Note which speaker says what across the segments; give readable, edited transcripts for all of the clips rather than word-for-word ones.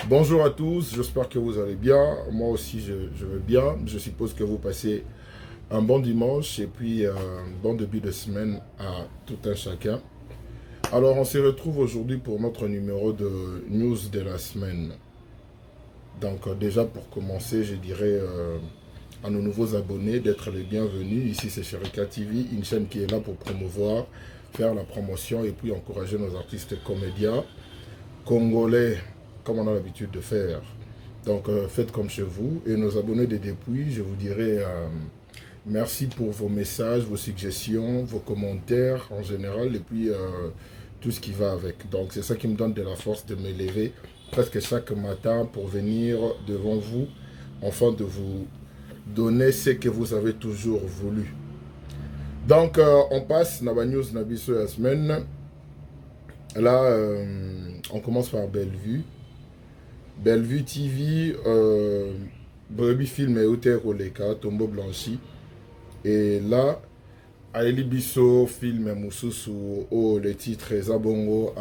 Speaker 1: Bonjour à tous, j'espère que vous allez bien. Moi aussi, je vais bien. Je suppose que vous passez un bon dimanche et puis un bon début de semaine à tout un chacun. Alors, on se retrouve aujourd'hui pour notre numéro de news de la semaine. Donc, déjà pour commencer, je dirais à nos nouveaux abonnés d'être les bienvenus. Ici, c'est Sherika TV, une chaîne qui est là pour promouvoir, faire la promotion et puis encourager nos artistes comédiens congolais, comme on a l'habitude de faire. Donc faites comme chez vous. Et nos abonnés de depuis, je vous dirais merci pour vos messages, vos suggestions, vos commentaires en général et puis tout ce qui va avec. Donc c'est ça qui me donne de la force de me lever presque chaque matin pour venir devant vous, afin de vous donner ce que vous avez toujours voulu. Donc on passe à la news de la semaine. Là, on commence par Bellevue. Bellevue TV, Brebis Film et Hôtel Oleka, Tombeau Blanchi. Et là, Aeli Bisso, film Moussousou, oh, le titre est Zabongo,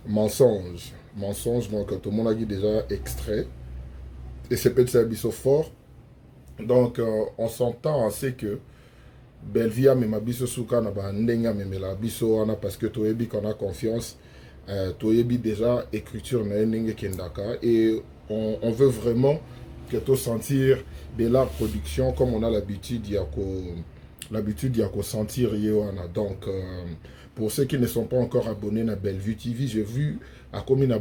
Speaker 1: Mensonge. Mensonge, donc tout le monde a dit déjà extrait. Et c'est peut-être Bisso fort. Donc, on s'entend assez que Bellevue a même Bisso Souka, n'a pas Ndenga, même la Bisso, parce que Toyebi qu'on a confiance. Toyebi déjà écriture et on veut vraiment que tu sentir de la production comme on a l'habitude d'y sentir donc pour ceux qui ne sont pas encore abonnés à Bellevue TV, j'ai vu à combien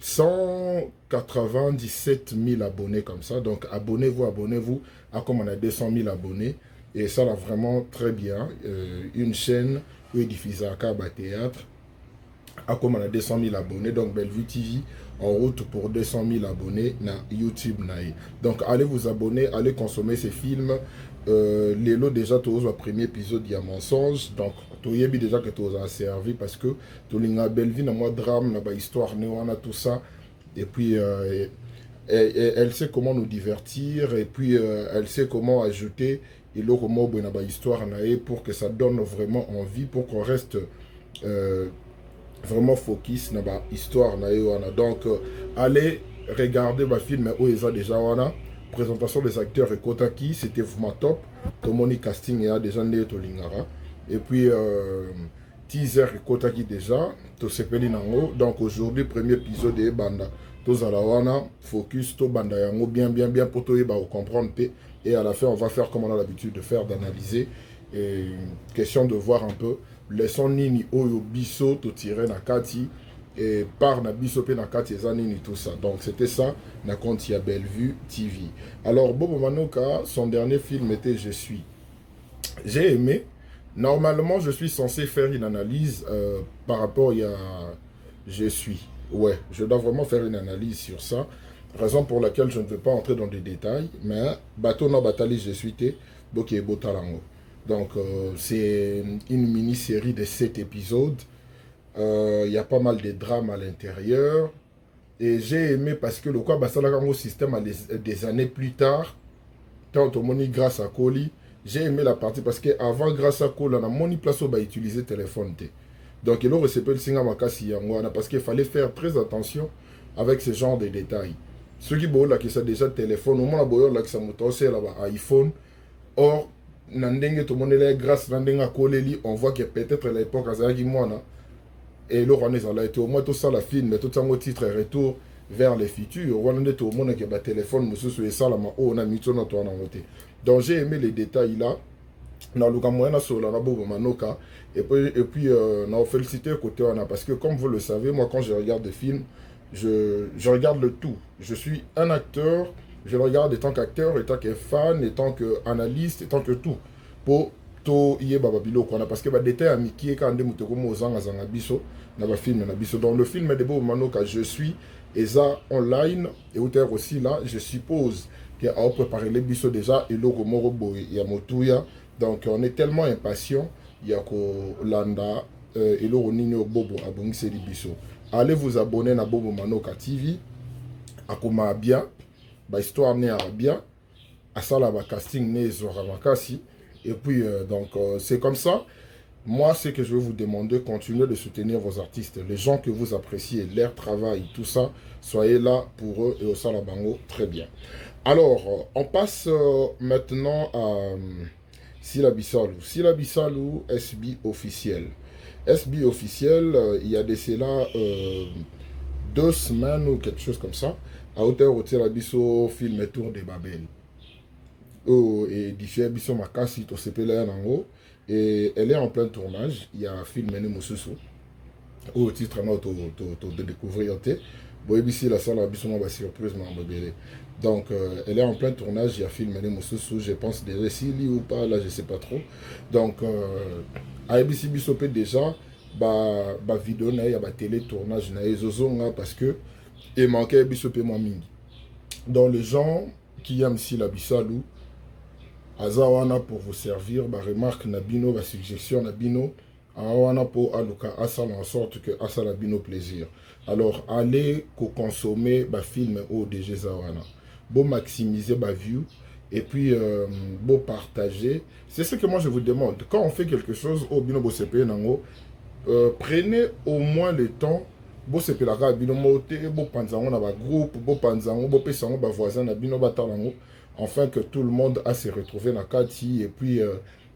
Speaker 1: 197 000 abonnés comme ça, donc abonnez-vous à comme on a 200 000 abonnés et ça là vraiment très bien. Une chaîne où il diffuse à théâtre comme on a 200 000 abonnés, donc Bellevue TV en route pour 200 000 abonnés na YouTube. Donc allez vous abonner, allez consommer ces films. Les lots déjà, tous le premier épisode, il y a mensonge. Donc, tu as déjà que tu as servi parce que tu as Bellevue, na moi drame, na histoire, na tout ça. Et puis, elle sait comment nous divertir et puis elle sait comment ajouter et l'autre mot na histoire pour que ça donne vraiment envie, pour qu'on reste vraiment focus na ba histoire na yo wana. Donc allez regarder ma film où ils ont déjà wana présentation des acteurs et Kotaki, c'était vraiment top. Tomoni casting a déjà né to lingara et puis teaser et Kotaki déjà to sepeli nango. Donc aujourd'hui premier épisode de banda to zala wana focus to banda yango bien pour to ba comprendre et à la fin on va faire comme on a l'habitude de faire, d'analyser et question de voir un peu leçon nini oyo biso to tirer na kati et par na biso pe na kati eza nini tout ça. Donc c'était ça na compte ya Bellevue TV. Alors Bobo Manoka, son dernier film était Je suis. J'ai aimé. Normalement je suis censé faire une analyse par rapport à Je suis. Ouais, je dois vraiment faire une analyse sur ça. Raison pour laquelle je ne veux pas entrer dans des détails, mais bateau na batali Je suis te boki e botalango. Donc, c'est une mini-série de 7 épisodes. Il y a pas mal de drames à l'intérieur. Et j'ai aimé parce que le quoi, le système des années plus tard, tant au moni grâce à Koli, j'ai aimé la partie parce qu'avant, grâce à Koli, on a moni place où on utiliser téléphone. Donc, il aurait le singa makasi parce qu'il fallait faire très attention avec ce genre de détails. Ceux qui ont déjà téléphone, au moins, ils ont iPhone. Or, nandenge to monele grâce nandenge koleli, on voit que peut-être à l'époque azaki mwana et le roi nezala été au moins tout ça la film mais tout ça mo titre retour vers les futurs rwanda to mona que ba téléphone mususu et ça la ma o na mitona to na ngote. Donc j'ai aimé les détails là na luka moyena sur la Bobo Manoka et puis na félicité côté wana parce que comme vous le savez, moi quand je regarde des films, je regarde le tout. Je suis un acteur, je le regarde en tant qu'acteur, en tant que fan, en tant qu'analyste, en tant que tout. Pour tout y est bababilo quoi. Parce que bah détail à Mickey quand on dit aux zanga biso na ba film na biso. Dans le film de Bobo Manoka Je suis et ça online et auteur aussi là, je suppose qu'il a préparé les biso déjà et logo morobo et ya motuya. Donc on est tellement impatient, il y a ko landa et logo nino bobo abongisi les biso. Allez vous abonner à Bobo Manoka TV. À comment bien, bah histoire né bien, à ça là, bah casting né zora makasi. Et puis donc c'est comme ça. Moi, ce que je vais vous demander, continuez de soutenir vos artistes, les gens que vous appréciez, leur travail, tout ça, soyez là pour eux et au Salabango, très bien. Alors, on passe maintenant à Sila Bissalou. Sila Bissalou, SB officiel. SB officiel, il y a de cela 2 semaines ou quelque chose comme ça, à hauteur au Tirabiso film Tour de Babel. Oh, et Diffé Biso Makasi, to CPLA Nango. Et elle est en plein tournage. Il y a un film Mené Moussousou. Au titre, de découvrir. Bon, ici, la salle a bien surprise, donc, elle est en plein tournage. Il y a un film Mené Moussousou. Je pense déjà s'il y ou pas, là, je ne sais pas trop. Donc, à ABC Bissopé déjà, bah vidéo, il y a bah télé tournage, parce que il manquait Bissopé Mwaming. Donc, les gens qui aiment si la Bissalou, Azawana pour vous servir, bah remarque Nabino, bah suggestion Nabino, Awana pour Aluka Asal en sorte que Asal Nabino plaisir. Alors allez consommer bah film au DG Zawana. Bon maximiser bah view et puis bon partager. C'est ce que moi je vous demande. Quand on fait quelque chose au Bino Bosepe Nango, prenez au moins le temps. Bo sepelaka bino mote, bo panzango na ba groupe, bo panzango, bo pesango ba voisin na bino batalango, afin que tout le monde a se retrouver na kati et puis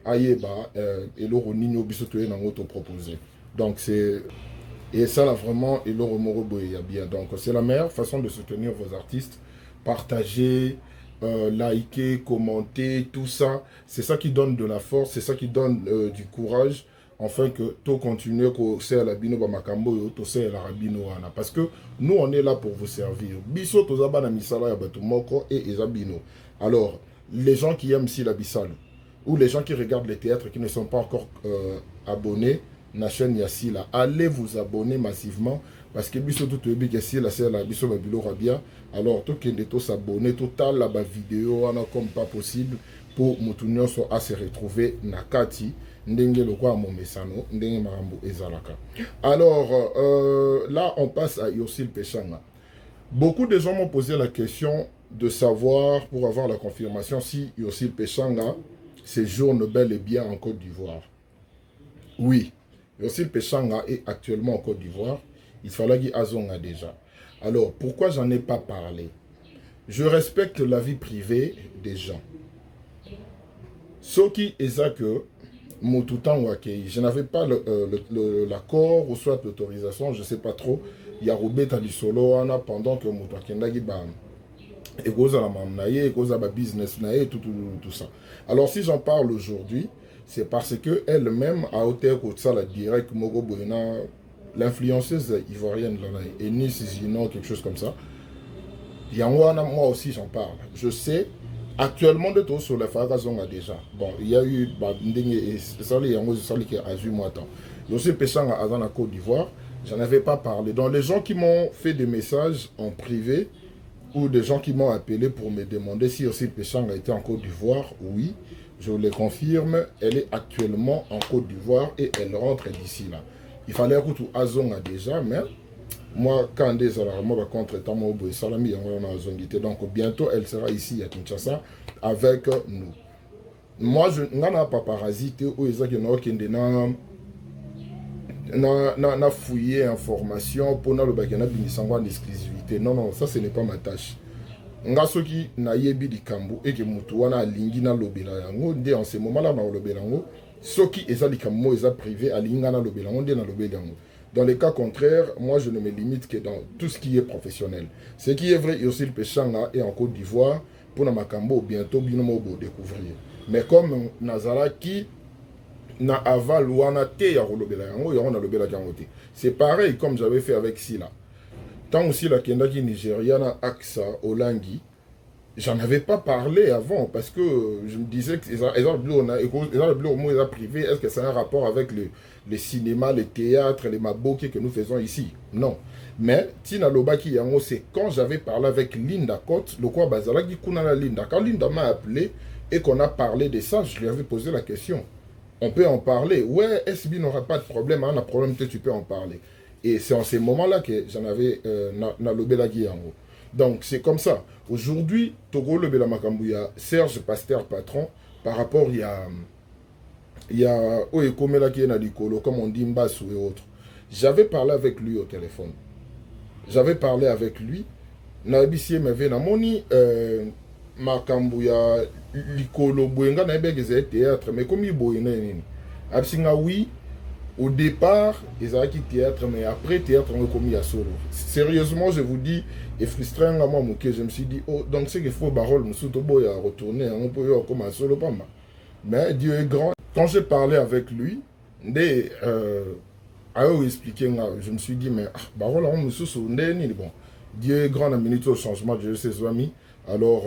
Speaker 1: ayeba et le nino biso to na ngoto proposer. Donc c'est et ça là vraiment et le remoro boya bien. Donc c'est la meilleure façon de soutenir vos artistes, partager, liker, commenter, tout ça, c'est ça qui donne de la force, c'est ça qui donne du courage. Enfin que tout continue que c'est la bino ba makambo to c'est la rabino wana parce que nous on est là pour vous servir. Biso to zaba na misala ya batu moko et ezabino. Alors les gens qui aiment si la bisal ou les gens qui regardent les théâtres qui ne sont pas encore abonnés na chaîne Yassi là, allez vous abonner massivement parce que biso tout ebi que si la c'est la biso ba bilo rabia. Alors tout kende to s'abonner total la ba vidéo wana comme pas possible pour mutunyo so à se retrouver na kati. Alors, là, on passe à Yossil Pechanga. Beaucoup de gens m'ont posé la question de savoir, pour avoir la confirmation, si Yossil Pechanga séjourne bel et bien en Côte d'Ivoire. Oui, Yossil Pechanga est actuellement en Côte d'Ivoire. Il fallait qu'il azonga déjà. Alors, pourquoi j'en ai pas parlé? Je respecte la vie privée des gens. Ce qui est ça que je n'avais pas l'accord ou soit l'autorisation, je ne sais pas trop. Il y a Robert Talisolo pendant que Moutouakendagi et cause à la mamnaye, et cause à la business naye, tout ça. Alors si j'en parle aujourd'hui, c'est parce que elle-même a hauteur que ça la direct Mogo Boyna, l'influenceuse ivoirienne et Nice Zino, quelque chose comme ça. Yangwana, moi aussi j'en parle. Je sais. Actuellement, de tout sur les Farazonga déjà. Bon, il y a eu et ça, il y a qui a 8 mois de temps. Je suis pêchant à la Côte d'Ivoire. J'en avais pas parlé. Donc, les gens qui m'ont fait des messages en privé ou des gens qui m'ont appelé pour me demander si aussi Pechang a été en Côte d'Ivoire, oui, je vous le confirme. Elle est actuellement en Côte d'Ivoire et elle rentre d'ici là. Il fallait que tout Azonga déjà, mais moi, quand des alarmes contre Tamo Salami, donc bientôt elle sera ici à Kinshasa avec nous. Moi, je n'en ai pas parasité ou n'a fouillé information pour nous le bagana binisango en exclusivité. Non, non, ça ce n'est pas ma tâche. Nga soki na yebi di kambu et que mutu wana alingi na lobela yango nde en ce moment là na lobela yango soki eza di kambu eza privé alinga na lobela yango nde na lobela yango. Dans les cas contraires, moi je ne me limite que dans tout ce qui est professionnel. Ce qui est vrai, Yossil Pechanga est en Côte d'Ivoire pour Namakambo bientôt Binomobo découvrir. Mais comme Nazara qui n'a aval ou en a té à Rolobela Yango, il y a Lobela Yangote. C'est pareil comme j'avais fait avec Sila. Tant aussi la Kendaki Nigériana Aksa Olangi, j'en avais pas parlé avant parce que je me disais que les privé, est-ce que ça a un rapport avec les cinémas, les théâtres, les maboki que nous faisons ici? Non. Mais Tina Lobaki Yango, c'est quand j'avais parlé avec Linda Côte, le quoi Bazalaki Kunala Linda. Quand Linda m'a appelé et qu'on a parlé de ça, je lui avais posé la question. On peut en parler. Ouais, SB n'aura pas de problème, hein, un problème, tu peux en parler. Et c'est en ces moments-là que j'en avais Nalobelaki Yango. Donc c'est comme ça. Aujourd'hui, Togo le Bela Makambouya, Serge Pasteur patron, par rapport il y a Oekomela qui est dans l'icolo, comme on dit Mbassou et autres. J'avais parlé avec lui au téléphone. J'avais parlé avec lui. Nabisie m'avait namoni makambu ya l'icolo boenga na ebegeze théâtre, mais comme il boyena nini. Absinga oui. Au départ, ils avaient quitté théâtre, mais après théâtre, on a commis à solo. Sérieusement, je vous dis, et frustrant à moi, je me suis dit, oh, donc c'est qu'il faut barol, nous sommes à retourner, on peut y comme à solo, pas mal. Mais Dieu est grand. Quand j'ai parlé avec lui, à eux expliquer, je me suis dit, mais barol, on me souvient, bon, Dieu est grand, a minute au changement de ses amis. Alors,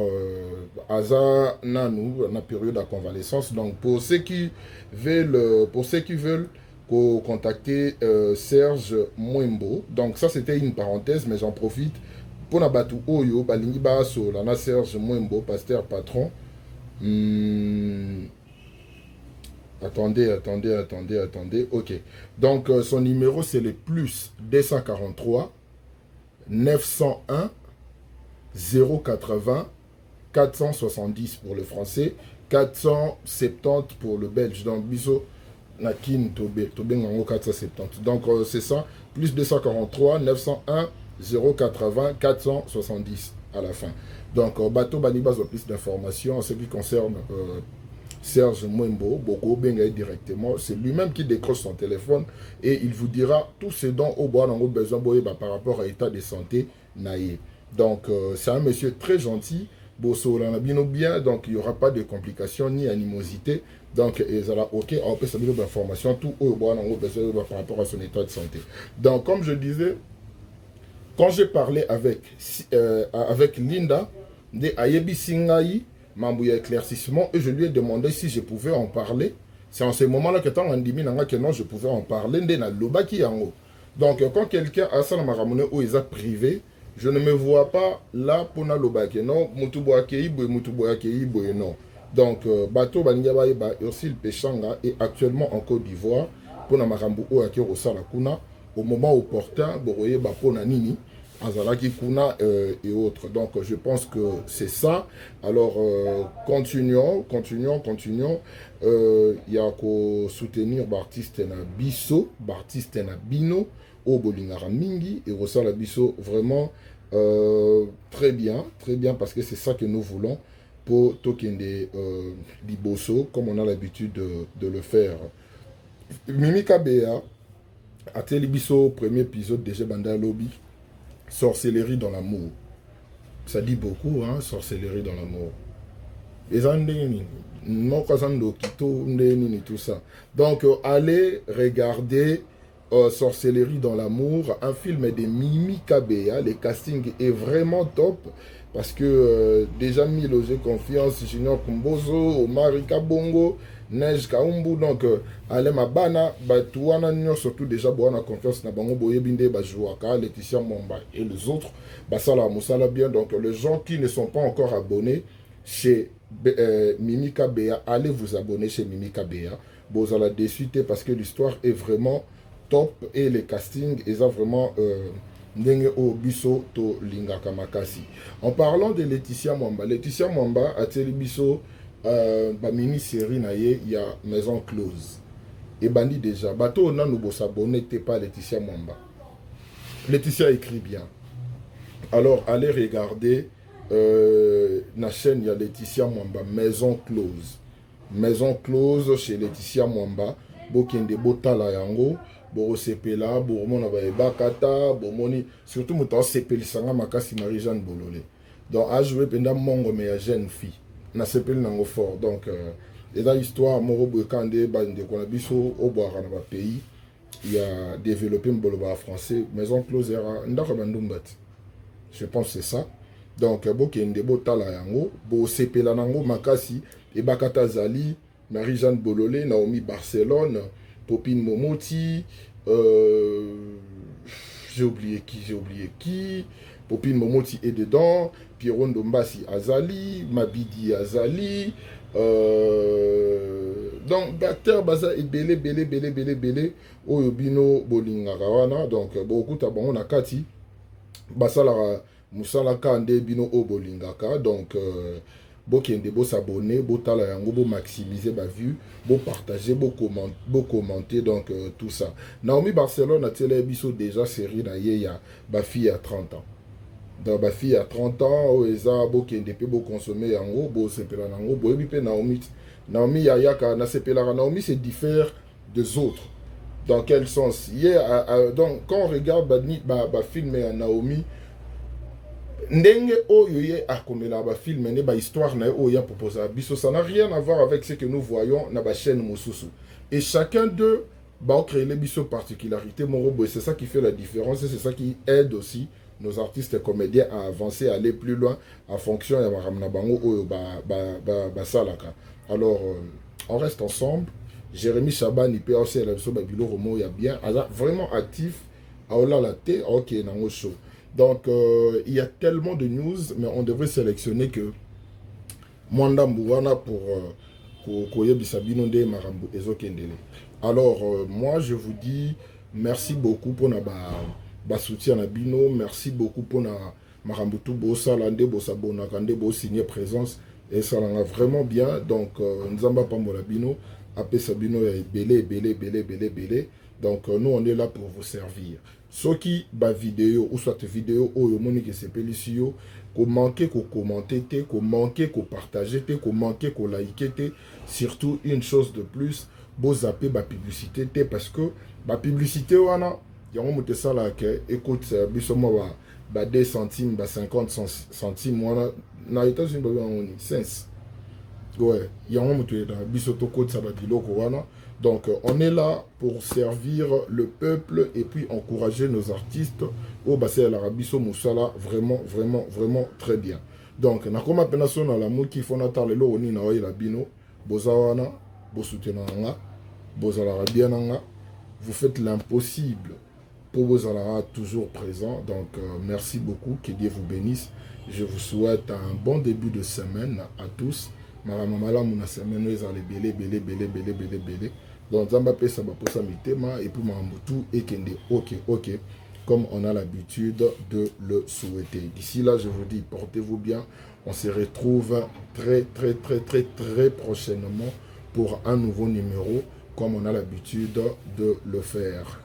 Speaker 1: Aza, Nanou, dans la période de convalescence. Donc, pour ceux qui veulent contacter Serge Mwembo. Donc ça c'était une parenthèse, mais j'en profite pour nabatu oyo balingi baso lana Serge Mwembo, pasteur patron. Attendez. Ok. Donc son numéro c'est le plus 243 901 080 470 pour le français, 470 pour le belge. Donc biso Nakin Tobé 470. Donc c'est ça, plus 243 901 080 470 à la fin. Donc bateau Banibas a plus d'informations en ce qui concerne Serge Mwembo, Boko Bengaï directement. C'est lui-même qui décroche son téléphone et il vous dira tout ce dont au bois on a besoin par rapport à l'état de santé naïe. Donc c'est un monsieur très gentil. Bosso Lanabino bien, donc il n'y aura pas de complications ni animosité. Donc, ils ont ok, on peut savoir l'information, tout au bois par rapport à son état de santé. Donc, comme je disais, quand j'ai parlé avec Linda, de Ayebi Singaï, Mambouya éclaircissement, et je lui ai demandé si je pouvais en parler. C'est en ce moment-là que tant Andimi n'a que non, je pouvais en parler, donc, quand quelqu'un a ça dans ma ramone où ils ont privé, je ne me vois pas là pour na lobake non mutubo akei boy non. Donc bateau banyaba ba Ursil Pechanga est actuellement en Côte d'Ivoire pour na makambu o ake rosala kuna au moment opportun boroye ba pona nini azalaki kuna et autres. Donc je pense que c'est ça. Alors continuons. Il y a qu'au soutenir Bartiste na biso, Bartiste na bino au bolingara mingi et rosala biso vraiment très bien parce que c'est ça que nous voulons pour Tokende Liboso comme on a l'habitude de le faire. Mimika Bea a Télébiso, premier épisode déjà Banda Lobby, sorcellerie dans l'amour. Ça dit beaucoup, hein, sorcellerie dans l'amour. Les andéni, non kasando kito ndéni tout ça. Donc allez regarder Sorcellerie dans l'amour, un film de Mimi Kabea. Le casting est vraiment top parce que déjà Milogé Confiance, Junior Kumbozo, Marika Bongo, Neige Kaumbu, donc allez Mabana, Batouana surtout déjà Boana Confiance, Nabango Boyebinde, Bajouaka, Laetitia Momba et les autres, Basala Moussala bien. Donc les gens qui ne sont pas encore abonnés chez Mimi Kabea, allez vous abonner chez Mimi Kabea. Vous allez désuiter parce que l'histoire est vraiment top et les castings ils ont vraiment ndenge o biso to lingaka makasi. En parlant de Laetitia Mwamba a teli biso ba mini série na ye il y a Maison Close et bandi déjà bato na nous s'abonner pas Laetitia Mwamba. Laetitia écrit bien, alors allez regarder na chaîne il y a Laetitia Mwamba Maison Close chez Laetitia Mwamba. Bokende botala yango boro sepela boro mona ba bakata bomoni surtout muta sepeli sanga makasi Marie-Jeanne Bololé. Donc a joué pendant mongo mais ya jeune fille na sepeli nango fort. Donc et là histoire moro bokande bande ko na biso au boira na ba pays il y a développé mboloba français Maison Close era ndako bandumbat. Je pense c'est ça. Donc bokende botala yango bo sepela nango makasi e bakata zali Marie-Jeanne Bololé, Naomi Barcelone, Popine Momoti, j'ai oublié qui, Popine Momoti est dedans, Pierron Dombasi Azali, Mabidi Azali, donc d'acteurs baza et belé, Oyobino Bolingarawana, donc beaucoup tabon na kati, Basala Moussala Kande Bino O Bolingaka, donc bokende s'abonner, botala yango, bo maximiser ba vue, bo partager, bo commenter, donc tout ça. Naomi Barcelone a télé biso déjà série na ye ya ba fille à 30 ans. Donc ba fille à 30 ans, eza bokende pe bo consommer yango, bo sepela nango, bo ebi pe Naomi Yayaka na sepela Naomi se diffère des autres. Dans quel sens? Donc quand on regarde ba film ya Naomi, ndenge oyo ye akomela ba film ne ba histoire na oyo proposé biso, ça n'a rien à voir avec ce que nous voyons na ba chaîne mosusu. Et chacun d'eux va créer les biso particularités morobo, et c'est ça qui fait la différence, et c'est ça qui aide aussi nos artistes et comédiens à avancer, à aller plus loin en fonction ya maramna bango oyo ba salaka. Alors on reste ensemble. Jérémy Chaban il peut aussi la biso ba bilo romo ya bien, vraiment actif à la té, OK nango show. Donc, il y a tellement de news, mais on devrait sélectionner que Mwanda Mbouana pour Koye Bisabino de Marambu Ezo Kendele. Alors, moi, je vous dis merci beaucoup pour notre soutien à Bino. Merci beaucoup pour Marambu Bossa, Lande, Bossa Bonakande, Bossa signer présence. Et ça l'a vraiment bien. Donc, nous avons pas mon Bino. Après Sabino, il y a belé. Donc, nous, on est là pour vous servir. Ce qui ba vidéo ou soit vidéo ou yo moni que c'est pelisio ko manquer ko commenter te ko manquer ko partager te ko manquer ko liker te, surtout une chose de plus bo zapper ba publicité te, parce que ba publicité wana yango mote sala ke écoute biso mo ba 2 centimes ba 50 centimes wana na États-Unis ba on sense ouais yango mote da biso to code ça ba biloko wana. Donc, on est là pour servir le peuple et puis encourager nos artistes au bassin de l'Arabie Moussala, vraiment très bien. Donc, nakoma penaso na la mouki fonata le lo oni na la bino, bozawana, bosutenanga, bozalara bienanga, vous faites l'impossible pour bozalara toujours présent. Donc, merci beaucoup, que Dieu vous bénisse. Je vous souhaite un bon début de semaine à tous. Maramamala muna semaine belé. Donc, Zamba peut ça pour mitema et puis Mambutu et Kende. Ok. Comme on a l'habitude de le souhaiter. D'ici là, je vous dis, portez-vous bien. On se retrouve très prochainement pour un nouveau numéro, comme on a l'habitude de le faire.